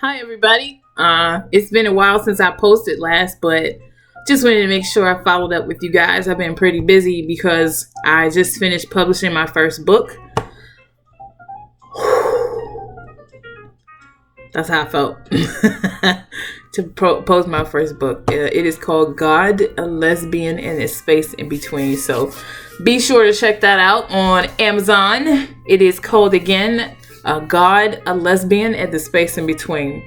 Hi everybody. It's been a while since I posted last, but just wanted to make sure I followed up with you guys. I've been pretty busy because I just finished publishing my first book. That's how I felt to post my first book. It is called God, a Lesbian, and a Space in Between. So be sure to check that out on Amazon. It is called again, God, a Lesbian, and the Space in Between.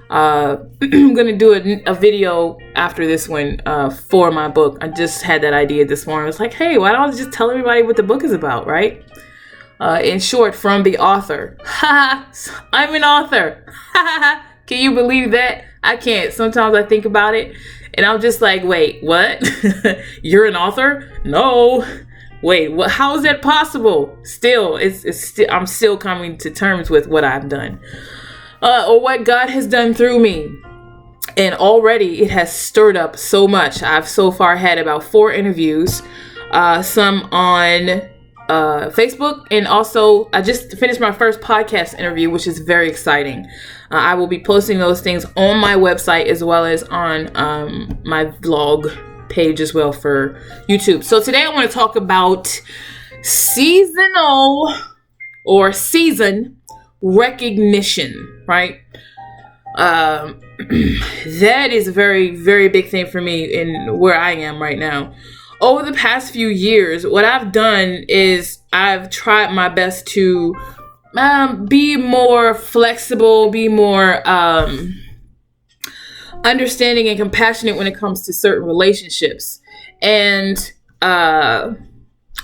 I'm going to do a video after this one for my book. I just had that idea this morning. It's like, hey, why don't I just tell everybody what the book is about, right? In short, from the author. I'm an author. Can you believe that? I can't. Sometimes I think about it and I'm just like, wait, what? You're an author? No. Wait, what? How is that possible? Still, I'm still coming to terms with what I've done, or what God has done through me. And already it has stirred up so much. I've so far had about 4 interviews, some on Facebook, and also I just finished my first podcast interview, which is very exciting. I will be posting those things on my website as well as on my vlog page as well for YouTube. So today I want to talk about seasonal or season recognition, right? That is a very, very big thing for me in where I am right now. Over the past few years, what I've done is I've tried my best to be more flexible, be more understanding and compassionate when it comes to certain relationships. And I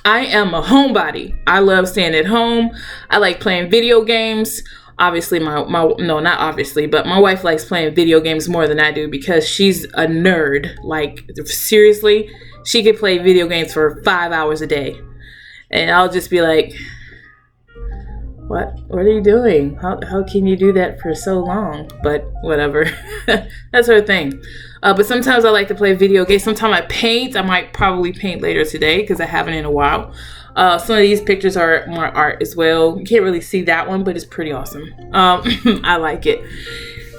am a homebody. I love staying at home. I like playing video games. Obviously, no, not obviously, but my wife likes playing video games more than I do because she's a nerd. Like, seriously, she could play video games for 5 hours a day. And I'll just be like, what are you doing? How can you do that for so long? But whatever. That's her thing. But sometimes I like to play video games. Sometimes I paint. I might probably paint later today because I haven't in a while. Some of these pictures are more art as well. You can't really see that one, but it's pretty awesome. I like it.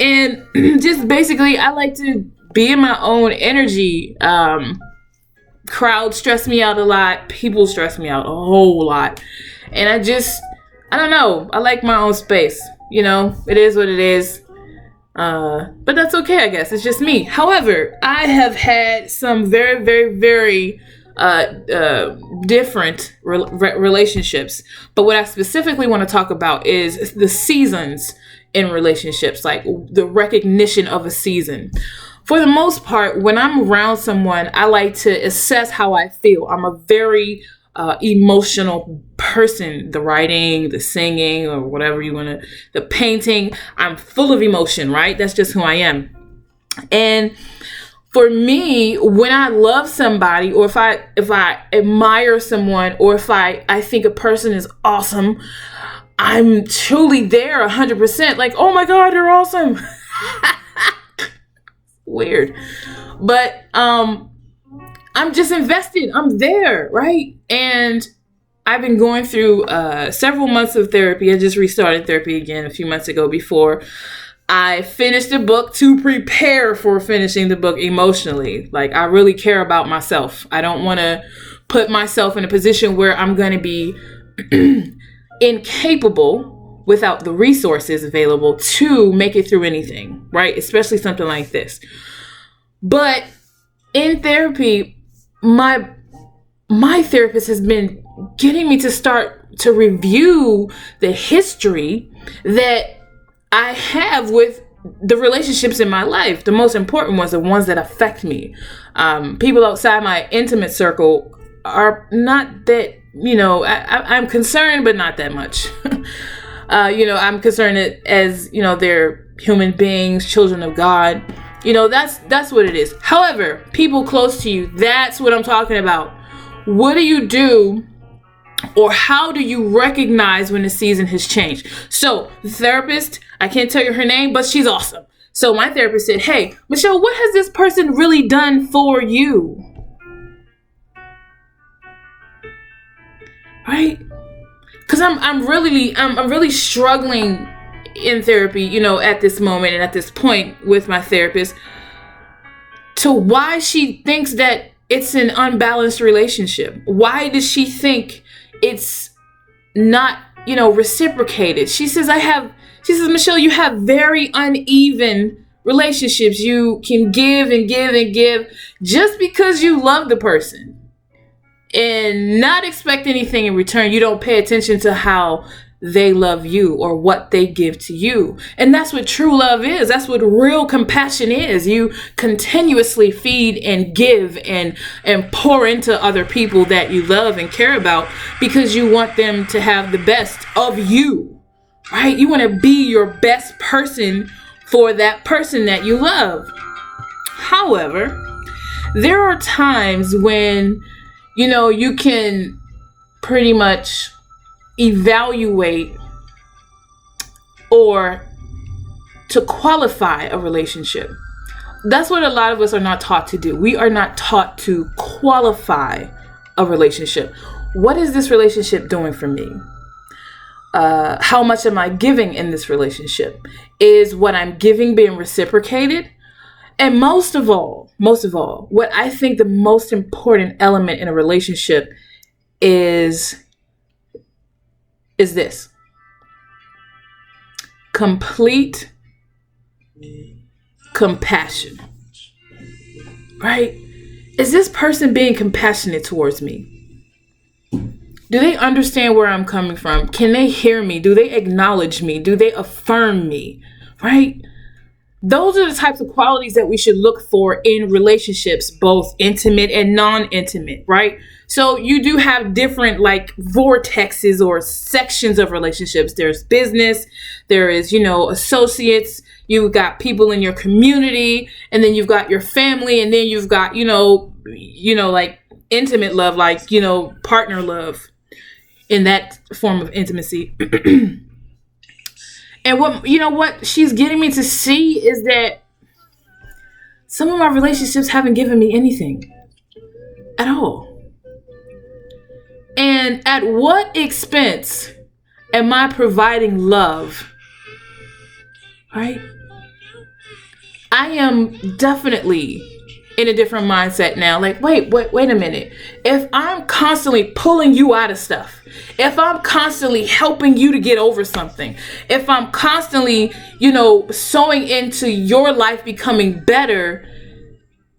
And just basically, I like to be in my own energy. Crowds stress me out a lot. People stress me out a whole lot. And I don't know. I like my own space. You know, it is what it is. But that's okay, I guess. It's just me. However, I have had some very, very, very different relationships. But what I specifically want to talk about is the seasons in relationships, like the recognition of a season. For the most part, when I'm around someone, I like to assess how I feel. I'm a very emotional person. The writing, the singing, or whatever you want to, the painting, I'm full of emotion, right? That's just who I am. And for me, when I love somebody, or if I admire someone, or if I think a person is awesome, I'm truly there 100%. Like, oh my God, you're awesome. Weird. But I'm just invested. I'm there, right? And I've been going through several months of therapy. I just restarted therapy again a few months ago before I finished the book, to prepare for finishing the book emotionally. Like, I really care about myself. I don't want to put myself in a position where I'm going to be incapable without the resources available to make it through anything, right? Especially something like this. But in therapy, my therapist has been getting me to start to review the history that I have with the relationships in my life. The most important ones, the ones that affect me. People outside my intimate circle are not that, I'm concerned, but not that much. I'm concerned as, they're human beings, children of God. That's what it is. However, people close to you, that's what I'm talking about. What do you do, or how do you recognize when the season has changed? So the therapist, I can't tell you her name, but she's awesome. So my therapist said, hey, Michelle, what has this person really done for you? Right? Because I'm really struggling in therapy, at this moment and at this point with my therapist, to why she thinks that it's an unbalanced relationship. Why does she think it's not, reciprocated? She says, Michelle, you have very uneven relationships. You can give and give and give just because you love the person and not expect anything in return. You don't pay attention to how they love you or what they give to you. And that's what true love is. That's what real compassion is. You continuously feed and give and pour into other people that you love and care about because you want them to have the best of you, right? You want to be your best person for that person that you love. However, there are times when, you can pretty much evaluate or to qualify a relationship. That's what a lot of us are not taught to do. We are not taught to qualify a relationship. What is this relationship doing for me? How much am I giving in this relationship? Is what I'm giving being reciprocated? And most of all, what I think the most important element in a relationship is this: complete compassion, right? Is this person being compassionate towards me? Do they understand where I'm coming from? Can they hear me? Do they acknowledge me? Do they affirm me, right? Those are the types of qualities that we should look for in relationships, both intimate and non-intimate, right? So you do have different vortexes or sections of relationships. There's business, there is, associates, you've got people in your community, and then you've got your family, and then you've got, intimate love, partner love in that form of intimacy. And what she's getting me to see is that some of my relationships haven't given me anything at all. And at what expense am I providing love? Right? I am definitely in a different mindset now. Wait a minute. If I'm constantly pulling you out of stuff, if I'm constantly helping you to get over something, if I'm constantly, sowing into your life becoming better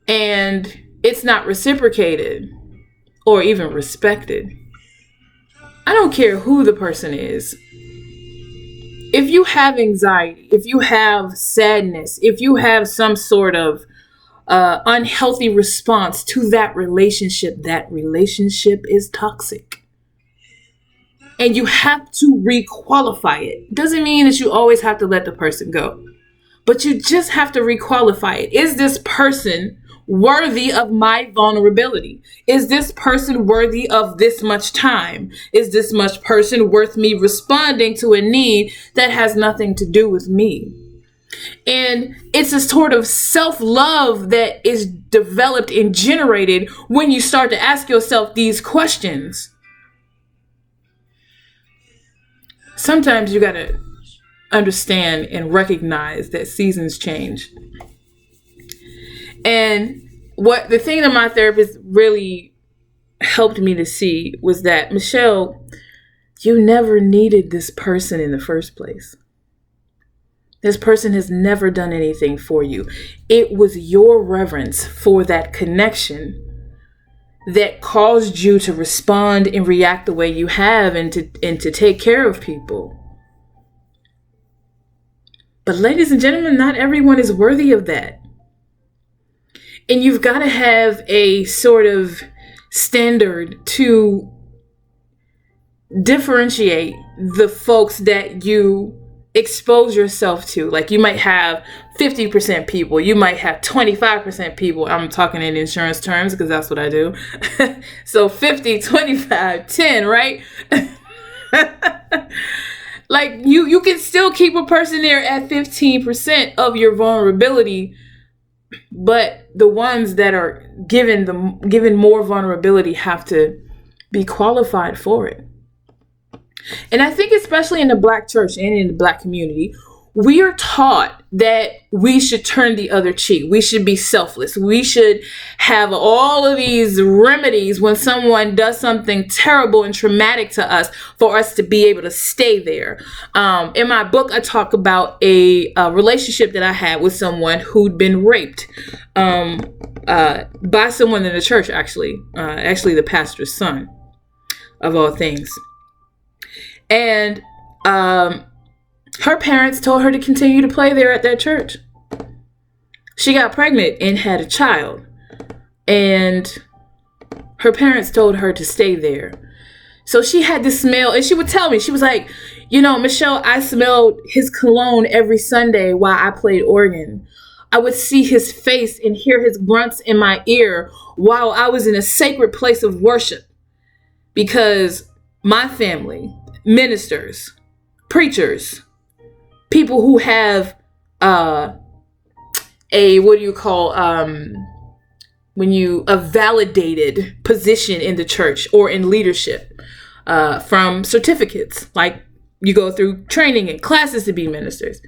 and it's not reciprocated or even respected, I don't care who the person is. If you have anxiety, if you have sadness, if you have some sort of unhealthy response to that relationship is toxic. And you have to requalify it. Doesn't mean that you always have to let the person go, but you just have to requalify it. Is this person worthy of my vulnerability? Is this person worthy of this much time? Is this much person worth me responding to a need that has nothing to do with me? And it's a sort of self-love that is developed and generated when you start to ask yourself these questions. Sometimes you got to understand and recognize that seasons change. And the thing that my therapist really helped me to see was that, Michelle, you never needed this person in the first place. This person has never done anything for you. It was your reverence for that connection that caused you to respond and react the way you have and to take care of people. But ladies and gentlemen, not everyone is worthy of that. And you've got to have a sort of standard to differentiate the folks that you expose yourself to. Like, you might have 50% people, you might have 25% people. I'm talking in insurance terms because that's what I do. So 50, 25, 10, right? Like, you can still keep a person there at 15% of your vulnerability, but the ones that are given more vulnerability have to be qualified for it. And I think especially in the Black church and in the Black community, we are taught that we should turn the other cheek. We should be selfless. We should have all of these remedies when someone does something terrible and traumatic to us for us to be able to stay there. In my book, I talk about a relationship that I had with someone who'd been raped by someone in the church, actually the pastor's son, of all things. And her parents told her to continue to play there at that church. She got pregnant and had a child. And her parents told her to stay there. So she had to smell, and she would tell me, she was like, Michelle, I smelled his cologne every Sunday while I played organ. I would see his face and hear his grunts in my ear while I was in a sacred place of worship. Because my family, ministers, preachers, people who have a validated position in the church or in leadership, from certificates, like you go through training and classes to be ministers.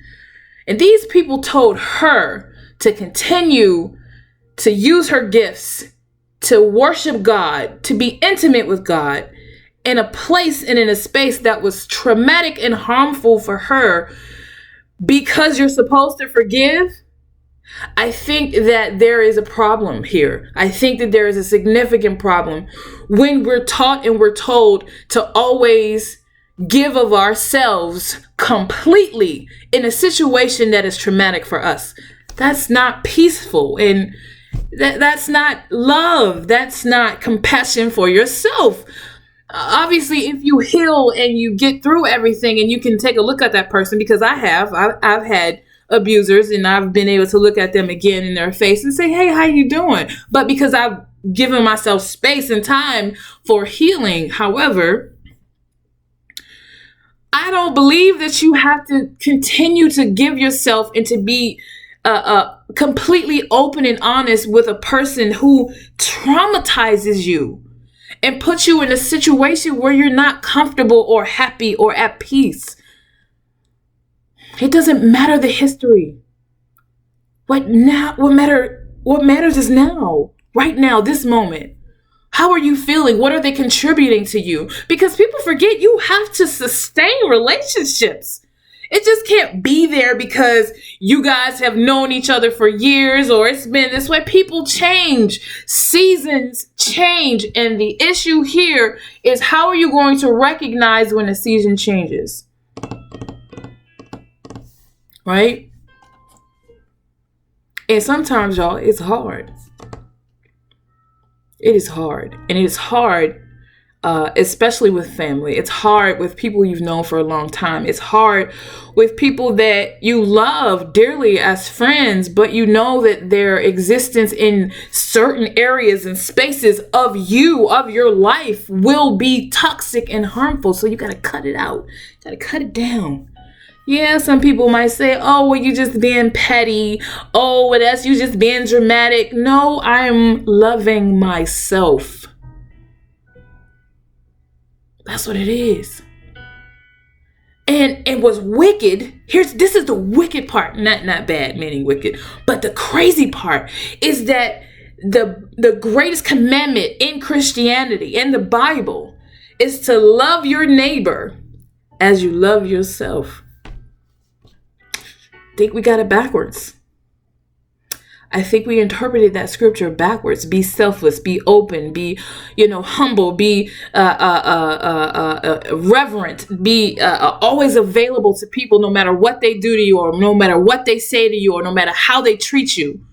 And these people told her to continue to use her gifts to worship God, to be intimate with God in a place and in a space that was traumatic and harmful for her, because you're supposed to forgive. I think that there is a problem here. I think that there is a significant problem when we're taught and we're told to always give of ourselves completely in a situation that is traumatic for us. That's not peaceful, and that's not love. That's not compassion for yourself. Obviously, if you heal and you get through everything and you can take a look at that person, because I've had abusers, and I've been able to look at them again in their face and say, hey, how you doing? But because I've given myself space and time for healing. However, I don't believe that you have to continue to give yourself and to be completely open and honest with a person who traumatizes you and puts you in a situation where you're not comfortable or happy or at peace. It doesn't matter the history. What matters is now, right now, this moment. How are you feeling? What are they contributing to you? Because people forget you have to sustain relationships. It just can't be there because you guys have known each other for years or it's been this way. People change. Seasons change. And the issue here is, how are you going to recognize when a season changes? Right? And sometimes, y'all, it's hard. It is hard. And it is hard, especially with family. It's hard with people you've known for a long time. It's hard with people that you love dearly as friends, but you know that their existence in certain areas and spaces of your life, will be toxic and harmful. So you got to cut it out. You got to cut it down. Yeah, some people might say, oh, well, you just being petty. Oh, well, that's you just being dramatic. No, I'm loving myself. That's what it is. And what's wicked, this is the wicked part, not bad, meaning wicked, but the crazy part is that the greatest commandment in Christianity, in the Bible, is to love your neighbor as you love yourself. I think we got it backwards. I think we interpreted that scripture backwards. Be selfless, be open, be, humble, be reverent, be always available to people, no matter what they do to you, or no matter what they say to you, or no matter how they treat you.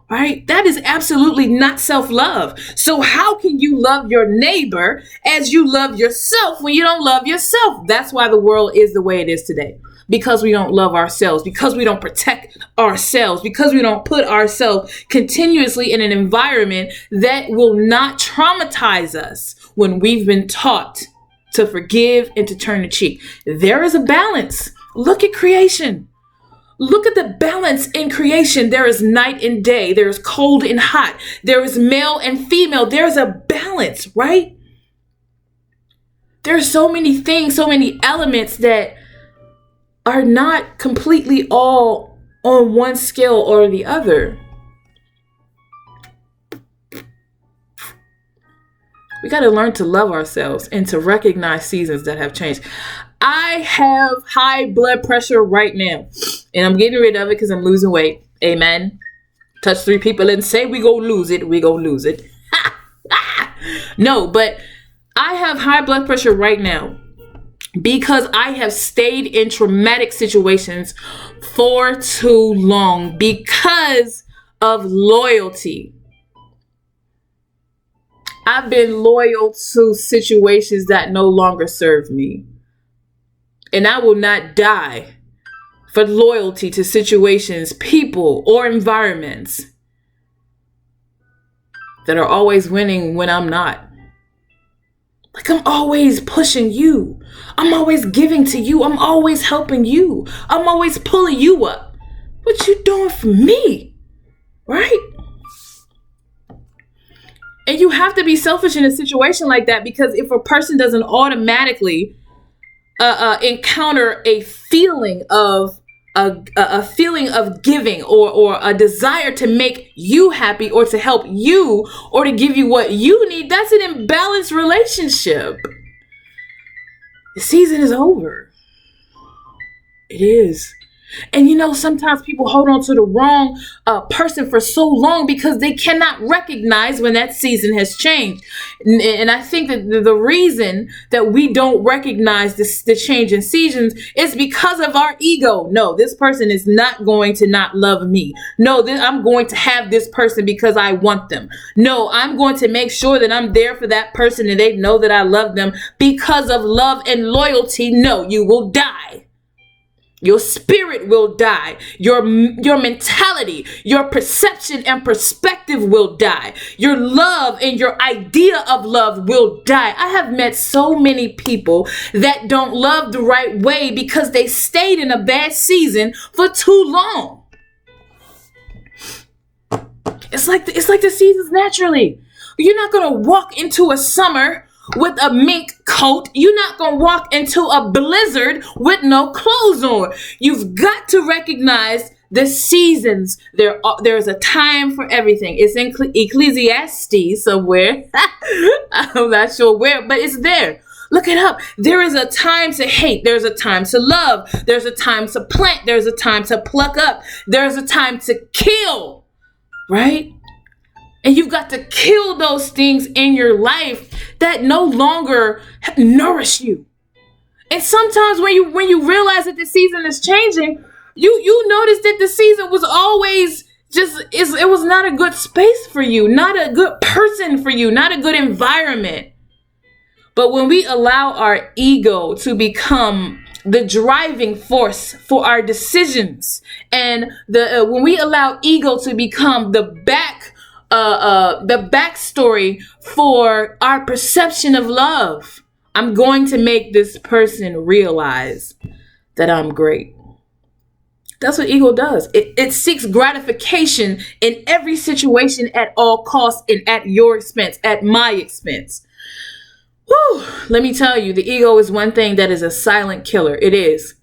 Right? That is absolutely not self-love. So how can you love your neighbor as you love yourself when you don't love yourself? That's why the world is the way it is today. Because we don't love ourselves, because we don't protect ourselves, because we don't put ourselves continuously in an environment that will not traumatize us when we've been taught to forgive and to turn the cheek. There is a balance. Look at creation. Look at the balance in creation. There is night and day. There is cold and hot. There is male and female. There's a balance, right? There are so many things, so many elements that are not completely all on one scale or the other. We got to learn to love ourselves and to recognize seasons that have changed. I have high blood pressure right now, and I'm getting rid of it because I'm losing weight. Amen. Touch 3 people and say we go lose it. We go lose it. No, but I have high blood pressure right now because I have stayed in traumatic situations for too long because of loyalty. I've been loyal to situations that no longer serve me. And I will not die for loyalty to situations, people, or environments that are always winning when I'm not. Like, I'm always pushing you. I'm always giving to you. I'm always helping you. I'm always pulling you up. What you doing for me? Right? And you have to be selfish in a situation like that, because if a person doesn't automatically encounter a feeling of giving or a desire to make you happy or to help you or to give you what you need, that's an imbalanced relationship. The season is over. It is. And sometimes people hold on to the wrong person for so long because they cannot recognize when that season has changed. And I think that the reason that we don't recognize the change in seasons is because of our ego. No, this person is not going to not love me. No, I'm going to have this person because I want them. No, I'm going to make sure that I'm there for that person and they know that I love them because of love and loyalty. No, you will die. Your spirit will die. Your mentality, your perception and perspective will die. Your love and your idea of love will die. I have met so many people that don't love the right way because they stayed in a bad season for too long. It's like the seasons naturally. You're not going to walk into a summer with a mink coat. You're not going to walk into a blizzard with no clothes on. You've got to recognize the seasons. There's a time for everything. It's in Ecclesiastes somewhere. I'm not sure where, but it's there. Look it up. There is a time to hate. There's a time to love. There's a time to plant. There's a time to pluck up. There's a time to kill, right? And you've got to kill those things in your life that no longer nourish you. And sometimes when you realize that the season is changing, you notice that the season was always it was not a good space for you, not a good person for you, not a good environment. But when we allow our ego to become the driving force for our decisions, and when we allow ego to become the backstory for our perception of love, I'm going to make this person realize that I'm great. That's what ego does. It seeks gratification in every situation at all costs and at your expense, at my expense. Whew, let me tell you, the ego is one thing that is a silent killer. It is.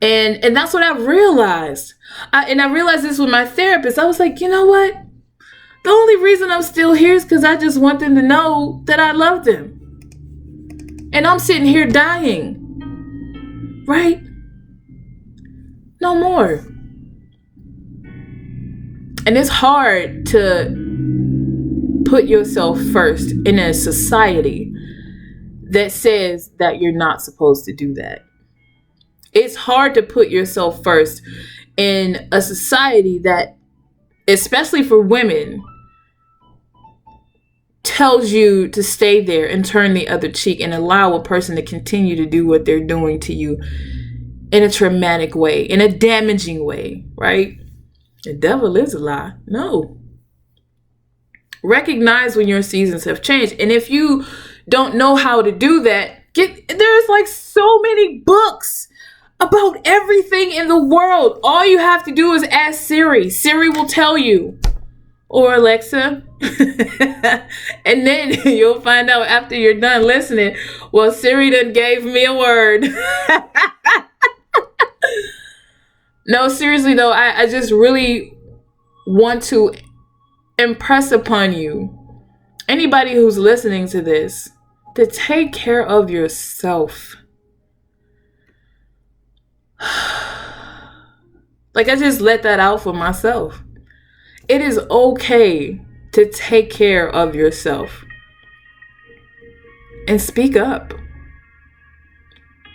And that's what I realized. I realized this with my therapist. I was like, you know what? The only reason I'm still here is because I just want them to know that I love them. And I'm sitting here dying. Right? No more. And it's hard to put yourself first in a society that says that you're not supposed to do that. It's hard to put yourself first in a society that, especially for women, tells you to stay there and turn the other cheek and allow a person to continue to do what they're doing to you in a traumatic way, in a damaging way, right? The devil is a lie. No. Recognize when your seasons have changed. And if you don't know how to do that, there's like so many books about everything in the world. All you have to do is ask Siri. Siri will tell you. Or Alexa. And then you'll find out after you're done listening, well, Siri done gave me a word. No, seriously though, I just really want to impress upon you, anybody who's listening to this, to take care of yourself. Like, I just let that out for myself. It is okay to take care of yourself. And speak up.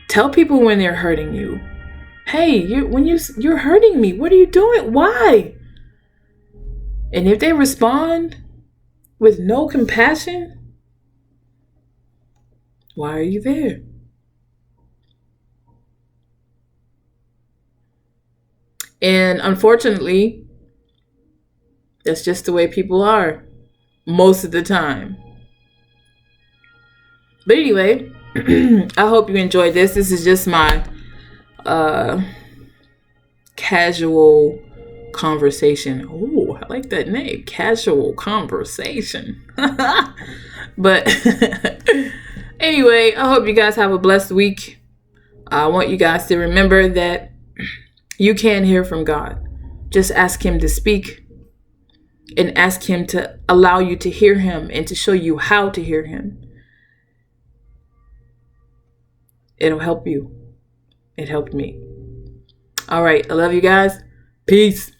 Tell people when they're hurting you. Hey, you're hurting me. What are you doing? Why? And if they respond with no compassion, why are you there? And unfortunately, that's just the way people are most of the time. But anyway, I hope you enjoyed this. This is just my casual conversation. Oh, I like that name, casual conversation. But anyway, I hope you guys have a blessed week. I want you guys to remember that you can hear from God. Just ask him to speak and ask him to allow you to hear him and to show you how to hear him. It'll help you. It helped me. All right. I love you guys. Peace.